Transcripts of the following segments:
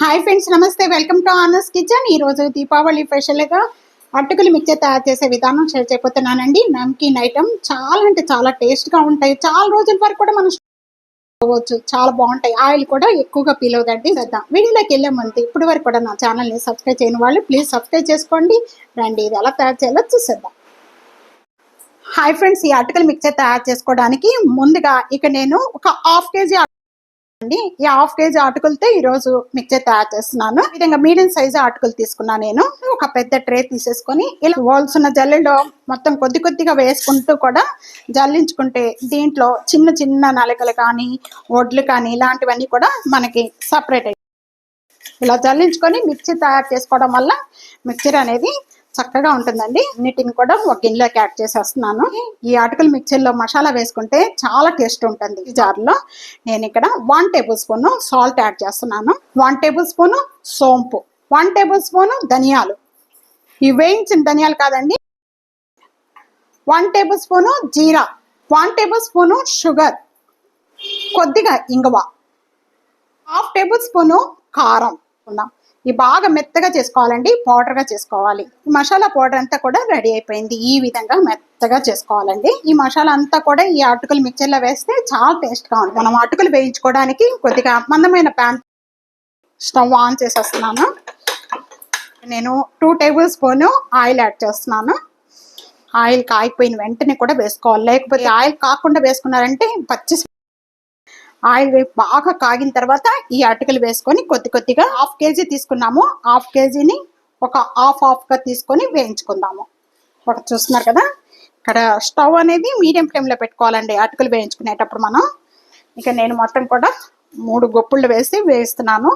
Hi friends, నమస్తే. Welcome to honours kitchen. ఈరోజు దీపావళి స్పెషల్గా అటుకులు మిక్చర్ తయారు చేసే విధానం షేర్ చేయబోతున్నానండి. నమ్కీన్ ఐటమ్ చాలా అంటే చాలా టేస్ట్గా ఉంటాయి. చాలా రోజుల వరకు కూడా మనం చేసుకోవచ్చు. చాలా బాగుంటాయి. ఆయిల్ కూడా ఎక్కువగా పీల్ అవుదండి. చేద్దాం. వీడియోలోకి వెళ్ళే ముందు ఇప్పటి వరకు కూడా నా ఛానల్ని సబ్స్క్రైబ్ చేయని వాళ్ళు ప్లీజ్ సబ్స్క్రైబ్ చేసుకోండి. రండి, ఇది ఎలా తయారు చేయాలో చూసేద్దాం. హాయ్ ఫ్రెండ్స్, ఈ అటుకులు మిక్చర్ తయారు చేసుకోవడానికి ముందుగా ఇక నేను ఒక హాఫ్ కేజీ అండి ఈ హాఫ్ కేజీ అటుకులతో ఈరోజు మిక్చర్ తయారు చేస్తున్నాను. ఈ విధంగా మీడియం సైజు అటుకులు తీసుకున్నాను. నేను ఒక పెద్ద ట్రే తీసేసుకొని ఇలా వాల్సిన జల్లెలో మొత్తం కొద్ది కొద్దిగా వేసుకుంటూ కూడా జల్లించుకుంటే దీంట్లో చిన్న చిన్న నలకలు కానీ వడ్లు కానీ ఇలాంటివన్నీ కూడా మనకి సపరేట్ అయ్యి ఇలా జల్లించుకొని మిక్చర్ తయారు చేసుకోవడం వల్ల మిక్చర్ అనేది చక్కగా ఉంటుందండి. అన్నిటిని కూడా ఒక గిన్నెలోకి యాడ్ చేసేస్తున్నాను. ఈ అటుకుల మిక్చర్లో మసాలా వేసుకుంటే చాలా టేస్ట్ ఉంటుంది. ఈ జార్లో నేను ఇక్కడ 1 టేబుల్ స్పూన్ సాల్ట్ యాడ్ చేస్తున్నాను, 1 టేబుల్ స్పూన్ సోంపు, 1 టేబుల్ స్పూన్ ధనియాలు, ఈ వేయించిన ధనియాలు కాదండి, 1 టేబుల్ స్పూన్ జీరా, 1 టేబుల్ స్పూన్ షుగర్, కొద్దిగా ఇంగువ, 1/2 టేబుల్ స్పూన్ కారం. ఈ బాగా మెత్తగా చేసుకోవాలండి, పౌడర్గా చేసుకోవాలి. ఈ మసాలా పౌడర్ అంతా కూడా రెడీ అయిపోయింది. ఈ విధంగా మెత్తగా చేసుకోవాలండి. ఈ మసాలా అంతా కూడా ఈ అటుకులు మిక్చర్లో వేస్తే చాలా టేస్ట్గా ఉంటుంది. మనం అటుకులు వేయించుకోవడానికి కొద్దిగా మందమైన ప్యాన్ స్టవ్ ఆన్ చేసేస్తున్నాను. నేను 2 టేబుల్ స్పూన్ ఆయిల్ యాడ్ చేస్తున్నాను. ఆయిల్ కాగిపోయిన వెంటనే కూడా వేసుకోవాలి, లేకపోతే ఆయిల్ కాకుండా వేసుకున్నారంటే పచ్చి ఆయిల్ బాగా కాగిన తర్వాత ఈ అటుకులు వేసుకొని కొద్ది కొద్దిగా 1/2 కేజీ తీసుకున్నాము. 1/2 కేజీని ఒక హాఫ్గా తీసుకొని వేయించుకుందాము. ఒక చూస్తున్నారు కదా, ఇక్కడ స్టవ్ అనేది మీడియం ఫ్లేమ్లో పెట్టుకోవాలండి అటుకులు వేయించుకునేటప్పుడు మనం. ఇక నేను మొత్తం కూడా 3 గొప్పుళ్ళు వేసి వేయిస్తున్నాను.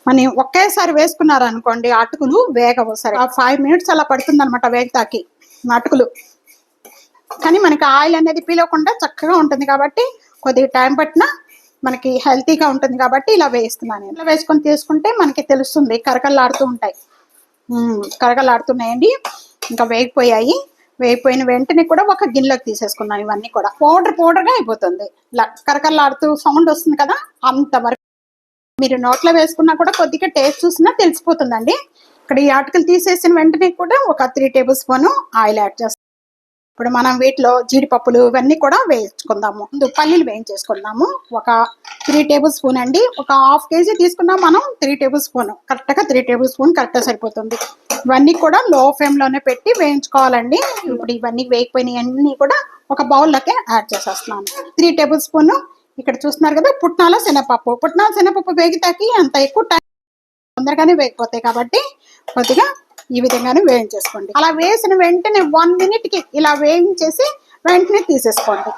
మనం ఒకేసారి వేసుకున్నారనుకోండి అటుకులు వేగవు. సరే 5 మినిట్స్ అలా పడుతుంది అనమాట వేగతాకి అటుకులు. కానీ మనకి ఆయిల్ అనేది పీలకుండా చక్కగా ఉంటుంది కాబట్టి కొద్దిగా టైం పట్టినా మనకి హెల్తీగా ఉంటుంది కాబట్టి ఇలా వేస్తున్నాను. ఇలా వేసుకొని తీసుకుంటే మనకి తెలుస్తుంది, కరకల్లాడుతూ ఉంటాయి. కరకల్లాడుతున్నాయండి, ఇంకా వేగిపోయాయి. వేగిపోయిన వెంటనే కూడా ఒక గిన్నెలోకి తీసేసుకున్నాం. ఇవన్నీ కూడా పౌడర్గా అయిపోతుంది. ఇలా కరకల్లాడుతూ సౌండ్ వస్తుంది కదా, అంతవరకు మీరు నోట్లో వేసుకున్నా కూడా కొద్దిగా టేస్ట్ చూసినా తెలిసిపోతుందండి. ఇక్కడ ఈ అటుకులు తీసేసిన వెంటనే కూడా ఒక 3 టేబుల్ స్పూన్ ఆయిల్ యాడ్ చేస్తాం. ఇప్పుడు మనం వీటిలో జీడిపప్పులు ఇవన్నీ కూడా వేయించుకుందాము. ముందు పల్లీలు వేయించేసుకుందాము. ఒక 3 టేబుల్ స్పూన్ అండి, ఒక 1/2 కేజీ తీసుకున్నాం మనం. 3 టేబుల్ స్పూన్ కరెక్ట్గా 3 టేబుల్ స్పూన్ కరెక్ట్గా సరిపోతుంది. ఇవన్నీ కూడా లో ఫ్లేమ్లోనే పెట్టి వేయించుకోవాలండి. ఇప్పుడు ఇవన్నీ వేగిపోయినాయి అన్నీ కూడా ఒక బౌల్లోకి యాడ్ చేసేస్తున్నాను. 3 టేబుల్ స్పూన్ ఇక్కడ చూస్తున్నారు కదా పుట్నాల శనగపప్పు వేగితాకి అంత ఎక్కువ టైం తొందరగానే వేగిపోతాయి కాబట్టి కొద్దిగా ఈ విధంగానే వేయించేసుకోండి. అలా వేసిన వెంటనే 1 మినిట్కి ఇలా వేయించేసి వెంటనే తీసేసుకోండి.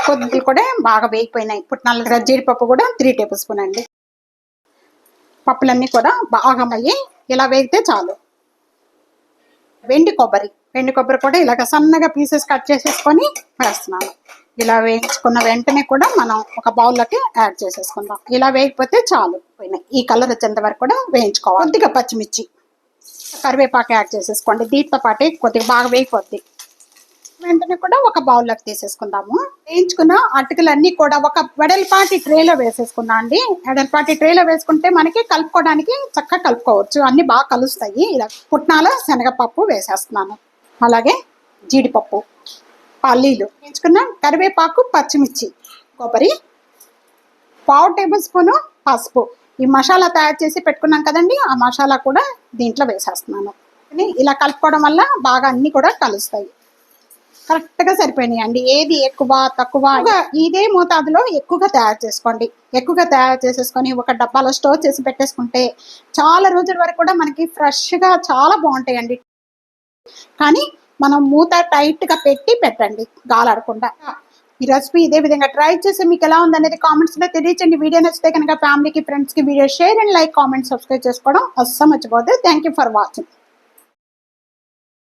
కొద్దిగా కూడా బాగా వేగిపోయినాయి. పుట్నాల జీడిపప్పు కూడా 3 టేబుల్ స్పూన్ అండి. పప్పులన్నీ కూడా బాగా మళ్ళీ ఇలా వేగితే చాలు. వెండి కొబ్బరి కూడా ఇలాగ సన్నగా పీసెస్ కట్ చేసేసుకొని వేస్తున్నాను. ఇలా వేయించుకున్న వెంటనే కూడా మనం ఒక బౌల్లోకి యాడ్ చేసేసుకుందాం. ఇలా వేగిపోతే చాలు. పోయినాయి ఈ కలర్ వచ్చేంత వరకు కూడా వేయించుకోవాలి. కొద్దిగా పచ్చిమిర్చి, కరివేపాకు యాడ్ చేసేసుకోండి. దీంతో పాటే కొద్దిగా బాగా వేగిపోద్ది. వెంటనే కూడా ఒక బౌల్లోకి తీసేసుకుందాము. వేయించుకున్న అటుకులన్నీ కూడా ఒక వెడల్పాటి ట్రేలో వేసేసుకుందాం అండి. వెడల్పాటి ట్రేలో వేసుకుంటే మనకి కలుపుకోవడానికి చక్కగా కలుపుకోవచ్చు, అన్ని బాగా కలుస్తాయి. ఇలా పుట్నాల శనగపప్పు వేసేస్తున్నాను, అలాగే జీడిపప్పు, పల్లీలు వేయించుకున్న, కరివేపాకు, పచ్చిమిర్చి, కొబ్బరి, 1/2 టేబుల్ స్పూన్ పసుపు. ఈ మసాలా తయారు చేసి పెట్టుకున్నాం కదండి, ఆ మసాలా కూడా దీంట్లో వేసేస్తున్నాను. ఇలా కలుపుకోవడం వల్ల బాగా అన్నీ కూడా కలుస్తాయి. కరెక్ట్గా సరిపోయినాయి అండి. ఏది ఎక్కువ తక్కువ ఇదే మోతాదులో ఎక్కువగా తయారు చేసుకోండి. ఎక్కువగా తయారు చేసేసుకొని ఒక డబ్బాలో స్టోర్ చేసి పెట్టేసుకుంటే చాలా రోజుల వరకు కూడా మనకి ఫ్రెష్గా చాలా బాగుంటాయండి. కానీ మనం మూత టైట్గా పెట్టి పెట్టండి, గాలాడకుండా. ఈ రెసిపీ ఇదే విధంగా ట్రై చేసి మీకు ఎలా ఉందనేది కామెంట్స్లో తెలియచండి. వీడియో నచ్చితే కనుక ఫ్యామిలీకి, ఫ్రెండ్స్కి video share and like, comment, subscribe చేసుకోవడం అస్సలు మర్చిపోద్దు. Thank you for watching.